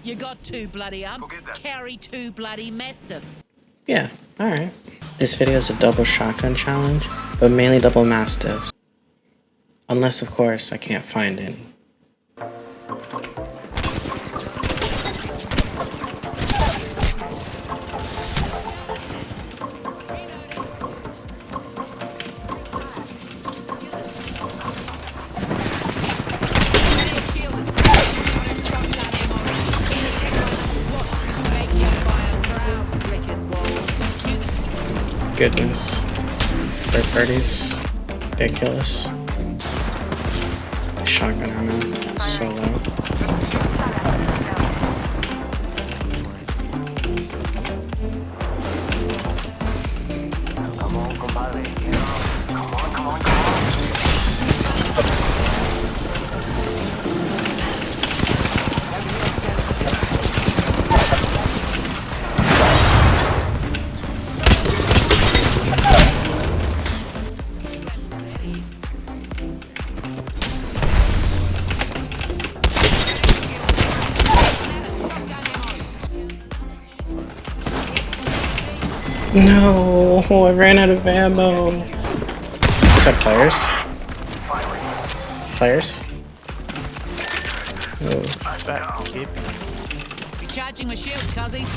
You got 2 bloody arms, carry 2 bloody mastiffs. Yeah, alright. This video is a double shotgun challenge, but mainly double mastiffs. Unless, of course, I can't find any. Goodness. Third parties. Ridiculous. Shotgun ammo. So low. Come on, compadre. Come on. No, I ran out of ammo. Is that players? Players? Oh. Fat kid. Recharging my shields, cuzzies.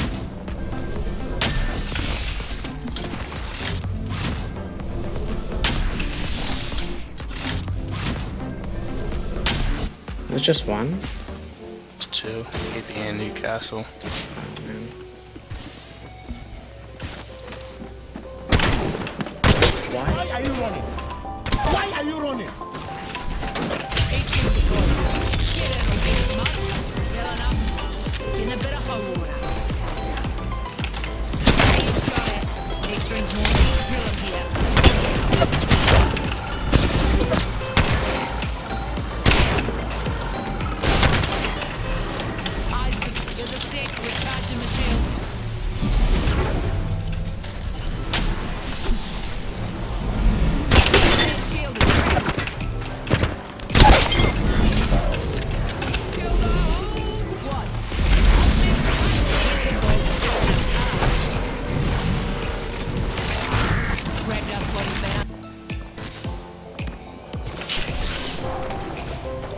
Is it just one? It's 2. AP in Newcastle. Oh, man. Why are you running? Why are you running? In a bit of hot water. Next drink's more drilling here. Isaac, you're the sick. Recharging my shields.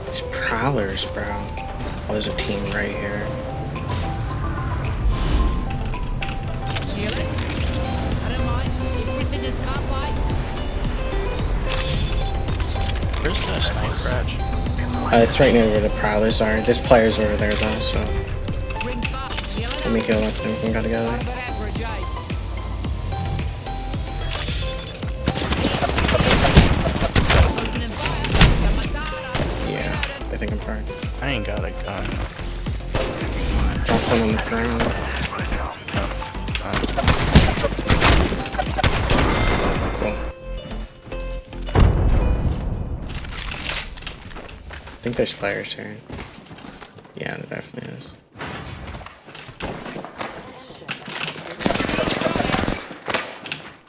These prowlers, bro. Oh, there's a team right here. Feel it? I don't mind. Everything is can't fight. Where's the sniper at? It's right near where the prowlers are. There's players over there though, so Ring fast. Feel it? let me kill up and we can go together. But average, eh? Opening fire. Kamatara. Yeah, I think I'm fine. I ain't got a gun. Drop one on the ground. Cool. I think there's players here. Yeah, there definitely is.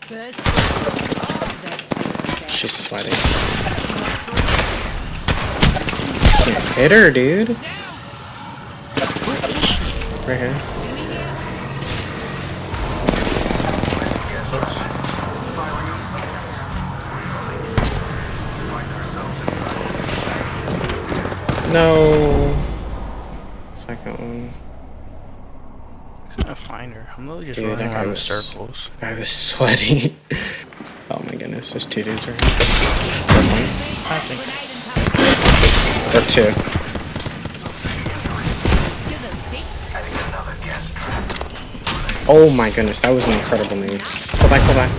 First. Oh, that's She's sweating. Can't hit her, dude. Right here. No. Second one. I couldn't find her. I'm literally just Dude, running that guy around in was circles. That guy was sweaty. Oh my goodness, there's 2 dudes right here. Or one. I think Or 2. Oh my goodness, that was an incredible nade. Pull back, pull back.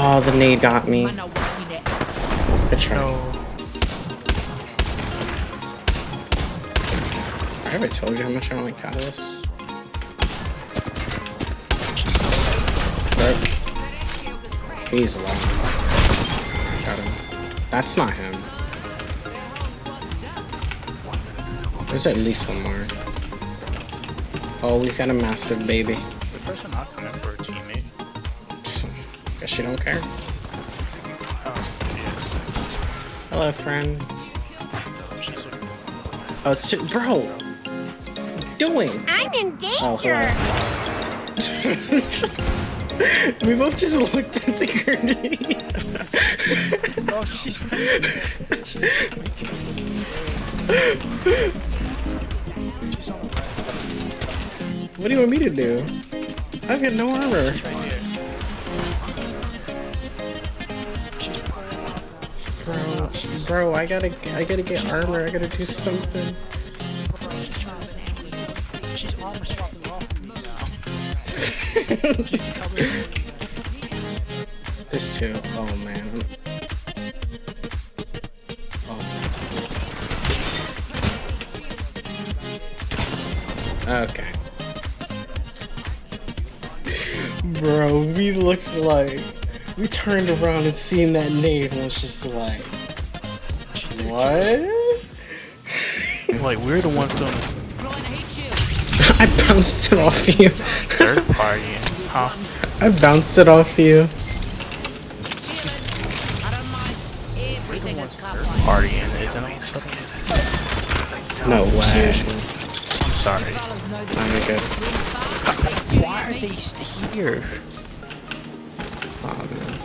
Oh, the nade got me. Good try. no. I ever told you how much I don't like Catalyst? Right. He's low. Got him. That's not him. There's at least one more. Oh, he's got a mastiff baby. The person not coming for a teammate. Guess she don't care. Oh, Hello, friend. yes. She's a Oh, it's bro. doing? I'm in Oh, danger. We both just looked at the grenade. Oh, she's right there. She's right there. She's on the right. What do you want me to do? I've got no armor. She's right here. She's Bro, I gotta get armor. I gotta do something. She's armor swapping off me now. She's coming. This too. Oh man. Oh man. Okay. Bro, we looked like we turned around and seen that nade and was just like, what? Like, we're the ones doing Brian, I hate you. I bounced it off you. third party, huh? I bounced it off you. I don't mind. Everything is copyright. Partying, isn't it? Something. No way. Seriously. I'm sorry. Fellas know the I'm good. Why are they here? Oh man.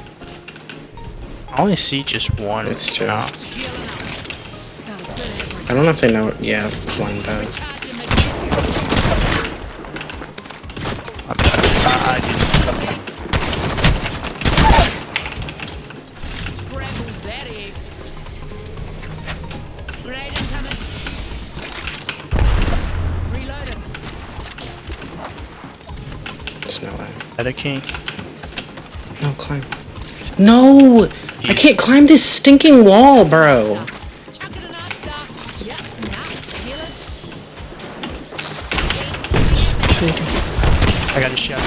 I only see just one. It's two. now. I don't know if they know. Yeah, one does. I just. Scramble that egg. Grenade incoming. Reloading. There's no way. At a king. No, climb. No! I can't climb this stinking wall, bro. Chuck it an star. Yep. Now, heal it. I got a shot.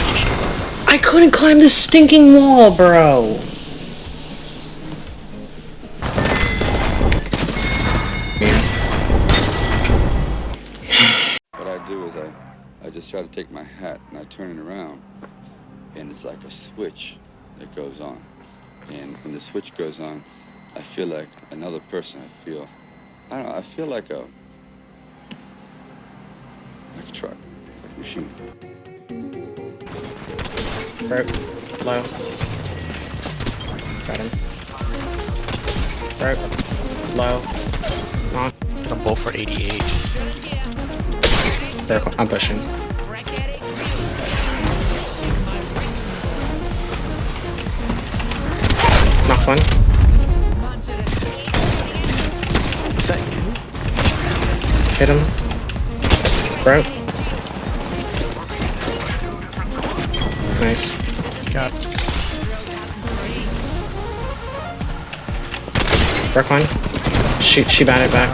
I couldn't climb this stinking wall, bro. Yeah. What I do is I just try to take my hat and I turn it around, and it's like a switch that goes on. And when the switch goes on, I feel like another person. I don't know, I feel like a truck, like a machine. Broke. Low. Got him. Broke. Low. On. I'm both for 88. There, I'm pushing. Crack at it. Knock one. Munch it. Is that you? Hit him. Broke. Nice. Got Broke one. She batted back.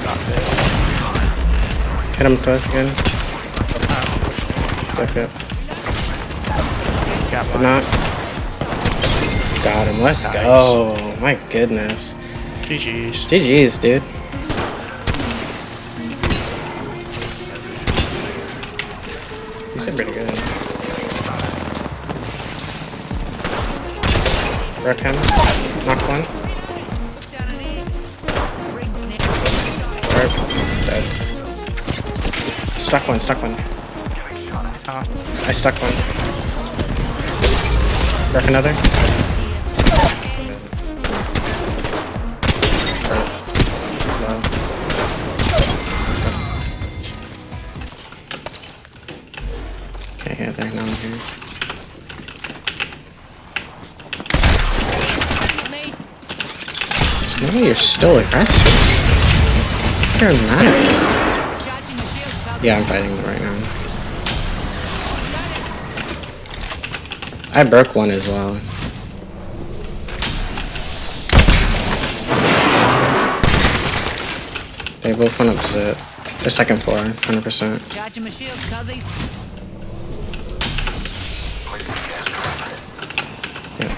Hit him both again. Back up. Got But mine. not. Got him. Let's Nice. go. My goodness. GG's. GG's, dude. You said pretty good. Wreck him. Knock one. Down an egg. Rings next. Right. Dead. Stuck one, stuck one. I stuck one. Wreck another. Low. Okay, yeah, they're not here. Me. No, you're still aggressive. You're mad. Charging the shield. Fellas. Yeah, I'm fighting right now. I broke one as well. They both went up to the second floor, 100%. Charging my shield, cuzzies. Yeah.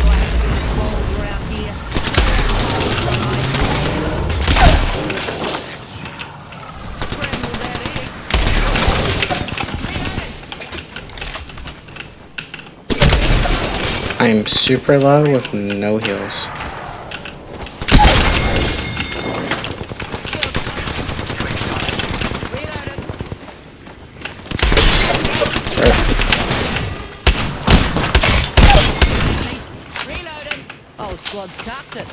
Around here. Scramble that egg. I am super low with no heals. Knocked it.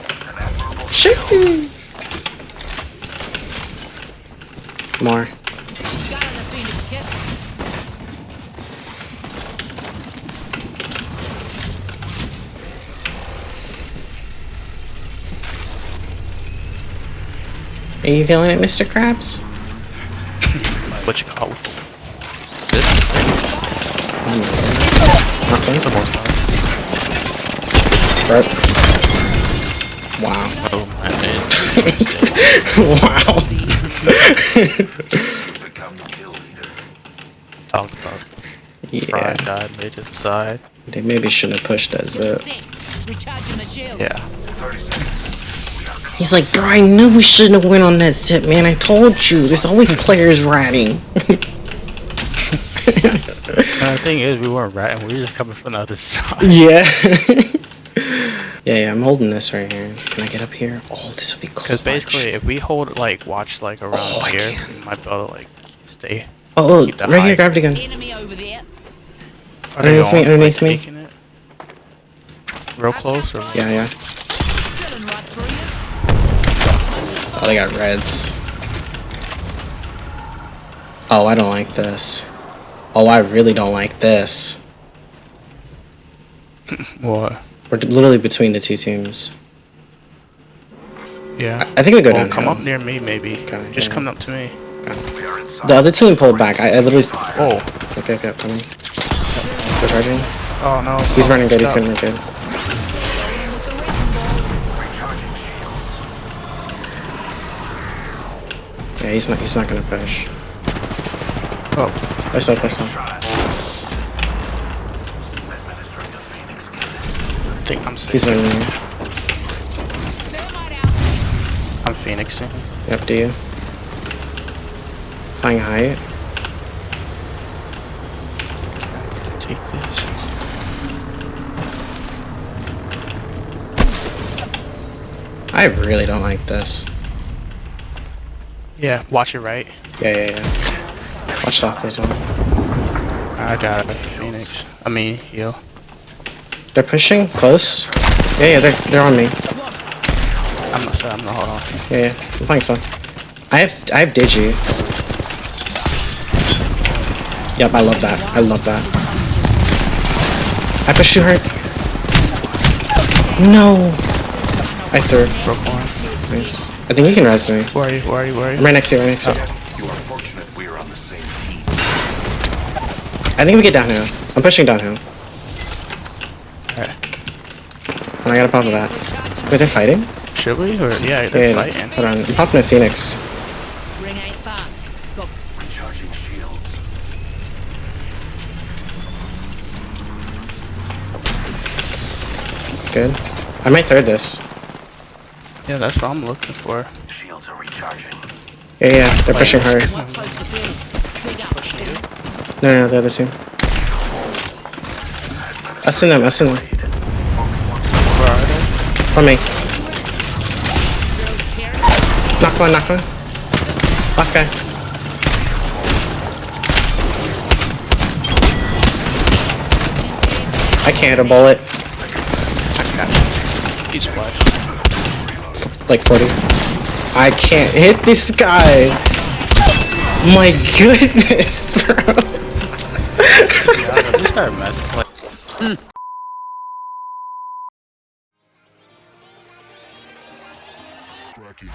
Shit. More. Got an Phoenix kit. Are you feeling it, Mr. Krabs? What you call it? This? Nothing. It's almost done. Bro. Wow. Oh my man. Wow. Talked about Yeah. fried died, they just decide. They maybe shouldn't have pushed that zip. Recharging my shield. Yeah. He's like, bro, I knew we shouldn't have went on that zip, man. I told you. There's always players ratting. And the thing is, we weren't ratting, we were just coming from the other side. Yeah. Yeah, I'm holding this right here. Can I get up here? Oh, this would be clutch. Because basically, if we hold, like, watch, like, around Oh, I here, can. we might be able to, like, stay. Oh, keep the right here, height. grab it again. Enemy over there. Are they Underneath me, going, underneath like, me. taking it? Real close, or? Yeah, yeah. Drilling right through you. Oh, they got reds. Oh, I don't like this. Oh, I really don't like this. What? We're literally between the two teams. Yeah. I think we go Well, down. come up near me, maybe. Okay, Just yeah. come up to me. The other team pulled back. I literally. Whoa. Okay, coming. We're charging. Oh, no. He's Oh, running good. He's stop. running good. Yeah, he's not gonna push. Oh. I saw. I think I'm safe. He's running. Thermite out. I'm phoenixing. Yep, do you? Flying height. Take this. I really don't like this. Yeah, watch it right. Yeah. Watch off this one. I got it. Phoenix. I mean, heal. They're pushing close. Yeah, they're on me. I'm not sure. I'm not. Hold on. Yeah, I'm playing some. I have Digi. Yep, I love that. I love that. I pushed too hard. No. I threw. Broke one. Nice. I think you can res me. Where are you? Where are you? Where are I'm you? right next to you. Right next to you. You are fortunate we are on the same team. I think we get downhill. I'm pushing downhill. Alright. And I gotta pop that. Wait, they're fighting? Should we? Or yeah, they're Yeah. fighting. Hold on. I'm popping a Phoenix. Ring ain't far. Go. Recharging shields. Good. I might third this. Yeah, that's what I'm looking for. Shields are recharging. Yeah. They're pushing hard. What close to build? Dig up. No, the other team. Us in them. Where are they? On me. Knock one. Last guy. I can't hit a bullet. He's flash. Like 40. I can't hit this guy. My goodness, bro. Yeah, just start messing. Like, Cracky.